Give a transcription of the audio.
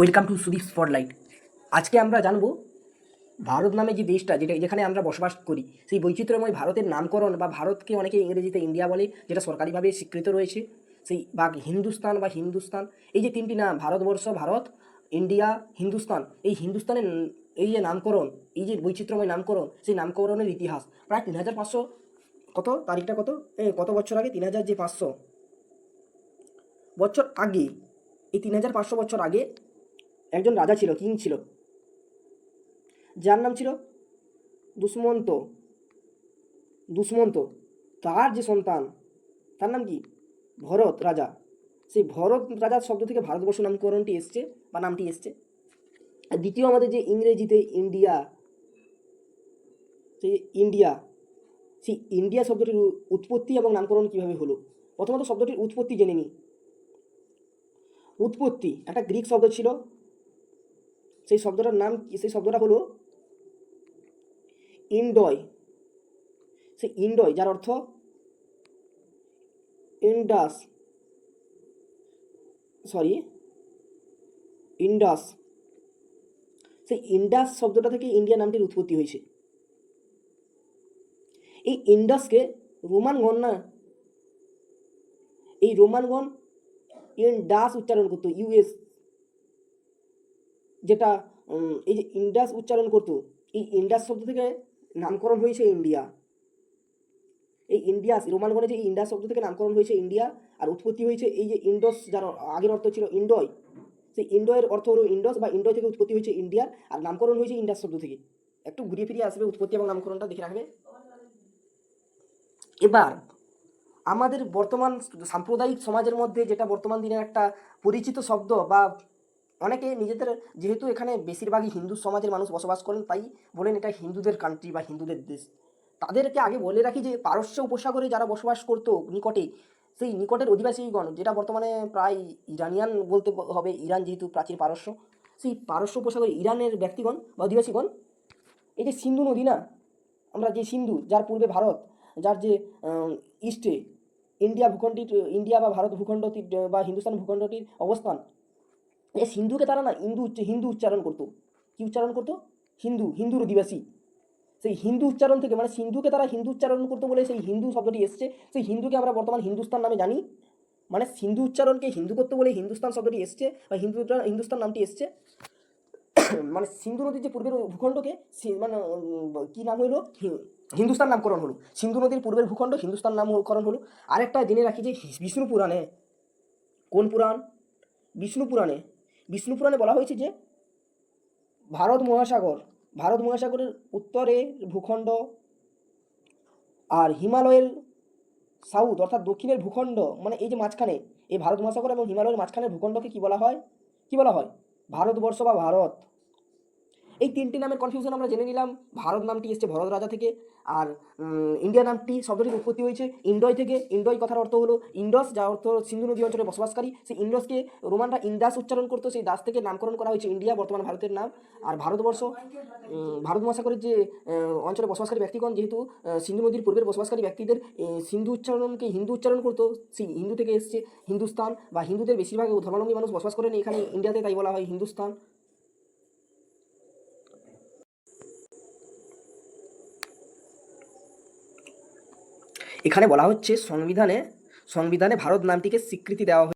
Welcome to Sudip spotlight. আজকে আমরা জানবো ভারত নামে যে দেশটা যেখানে আমরা বসবাস করি, সেই বৈচিত্র্যময় ভারতের নামকরণ বা ভারতকে অনেকে ইংরেজিতে ইন্ডিয়া বলে, যেটা সরকারিভাবে স্বীকৃত রয়েছে। সেই বা হিন্দুস্তান, এই যে তিনটি নাম, ভারতবর্ষ, ভারত, ইন্ডিয়া, হিন্দুস্তান, এই হিন্দুস্তানের এই যে নামকরণ, এই যে বৈচিত্র্যময় নামকরণ, সেই নামকরণের ইতিহাস প্রায় 3500, কত তারিখটা কত বছর আগে, 3500 বছর আগে। এই 3500 বছর আগে একজন রাজা ছিল, কিং ছিল, যার নাম ছিল দুষ্মন্ত। তার যে সন্তান, তার নাম কি? ভরত রাজা। সেই ভরত রাজার শব্দ থেকে ভারতবর্ষ নামকরণটি এসছে বা নামটি এসছে। আর দ্বিতীয়, আমাদের যে ইংরেজিতে ইন্ডিয়া, সেই ইন্ডিয়া শব্দটির উৎপত্তি এবং নামকরণ কিভাবে হলো। প্রথমত শব্দটির উৎপত্তি জেনে নিই। উৎপত্তি একটা গ্রিক শব্দ ছিল, সেই শব্দটার নাম কি? সেই শব্দটা হলো ইন্ডয়। সেই ইন্ডয়, যার অর্থ ইন্ডাস, সেই ইন্ডাস শব্দটা থেকে ইন্ডিয়া নামটির উৎপত্তি হয়েছে। এই ইন্ডাসকে রোমানগণ ইন্ডাস উচ্চারণ করতো, যেটা এই যে ইন্ডাস উচ্চারণ করতো, এই ইন্ডাস শব্দ থেকে নামকরণ হয়েছে ইন্ডিয়া। এই রোমানগণের যে ইন্ডাস শব্দ থেকে নামকরণ হয়েছে ইন্ডিয়া, আর উৎপত্তি হয়েছে এই যে ইন্ডস, যার আগের অর্থ ছিল ইন্ডয়। সেই ইন্ডয়ের অর্থ হলো ইন্ডস, বা ইন্ডয় থেকে উৎপত্তি হয়েছে ইন্ডিয়া, আর নামকরণ হয়েছে ইন্ডাস শব্দ থেকে। একটু ঘুরিয়ে ফিরিয়ে আসবে, উৎপত্তি এবং নামকরণটা দেখে রাখবে। এবার আমাদের বর্তমান সাম্প্রদায়িক সমাজের মধ্যে, যেটা বর্তমান দিনের একটা পরিচিত শব্দ, বা অনেকে নিজেদের, যেহেতু এখানে বেশিরভাগই হিন্দু সমাজের মানুষ বসবাস করেন, তাই বলেন এটা হিন্দুদের কান্ট্রি বা হিন্দুদের দেশ। তাদেরকে আগে বলে রাখি যে পারস্য উপসাগরে যারা বসবাস করতো নিকটে, সেই নিকটের অধিবাসীগণ, যেটা বর্তমানে প্রায় ইরানিয়ান বলতে হবে, ইরান যেহেতু প্রাচীন পারস্য, সেই পারস্য উপসাগরে ইরানের ব্যক্তিগণ বা অধিবাসীগণ, এই যে সিন্ধু নদী না, আমরা যে সিন্ধু, যার পূর্বে ভারত, যার যে ইস্টে ইন্ডিয়া বা ভারত ভূখণ্ডটি বা হিন্দুস্তান ভূখণ্ডটির অবস্থান, এই সিন্ধুকে তারা না হিন্দু উচ্চারণ করতো। কি উচ্চারণ করতো? হিন্দুর অধিবাসী। সেই হিন্দু উচ্চারণ থেকে, মানে সিন্ধুকে তারা হিন্দু উচ্চারণ করতো বলে সেই হিন্দু শব্দটি এসছে। সেই হিন্দুকে আমরা বর্তমান হিন্দুস্তান নামে জানি। মানে সিন্ধু উচ্চারণকে হিন্দু করতে বলে হিন্দুস্তান শব্দটি এসছে, বা হিন্দুস্তান নামটি এসছে। মানে সিন্ধু নদীর যে পূর্বের ভূখণ্ডকে মানে কি নাম হলো? হিন্দুস্তান নামকরণ হলো। সিন্ধু নদীর পূর্বের ভূখণ্ড হিন্দুস্তান নামকরণ হলো। আরেকটা জেনে রাখি যে বিষ্ণু পুরাণে, কোন পুরাণ? বিষ্ণু পুরাণে বলা হয়েছে যে ভারত মহাসাগরের উত্তরে ভূখণ্ড, আর হিমালয়ের সাউথ অর্থাৎ দক্ষিণের ভূখণ্ড, মানে এই যে মাঝখানে, এই ভারত মহাসাগর এবং হিমালয়ের মাঝখানের ভূখণ্ডকে কি বলা হয়? ভারতবর্ষ বা ভারত। এই তিনটি নামের কনফিউশন আমরা জেনে নিলাম। ভারত নামটি এসছে ভরত রাজা থেকে, আর ইন্ডিয়া নামটি, শব্দটির উৎপত্তি হয়েছে ইন্ডয় থেকে। ইন্ডয় কথার অর্থ হলো ইন্ডস, যার অর্থ সিন্ধু নদী অঞ্চলে বসবাসকারী। সেই ইন্ডসকে রোমানরা ইন্দাস উচ্চারণ করতো, সেই দাস থেকে নামকরণ করা হয়েছে ইন্ডিয়া, বর্তমান ভারতের নাম। আর ভারতবর্ষ, ভারত মহাসাগরের যে অঞ্চলে বসবাসকারী ব্যক্তিগণ, যেহেতু সিন্ধু নদীর পূর্বের বসবাসকারী ব্যক্তিদের সিন্ধু উচ্চারণকে হিন্দু উচ্চারণ করতো, সেই হিন্দু থেকে এসছে হিন্দুস্তান, বা হিন্দুদের বেশিরভাগ ধর্মাবলম্বী মানুষ বসবাস করেন এখানে ইন্ডিয়াতে, তাই বলা হয় হিন্দুস্তান। এখানে বলা হচ্ছে সংবিধানে ভারত নামটিকে স্বীকৃতি দেওয়া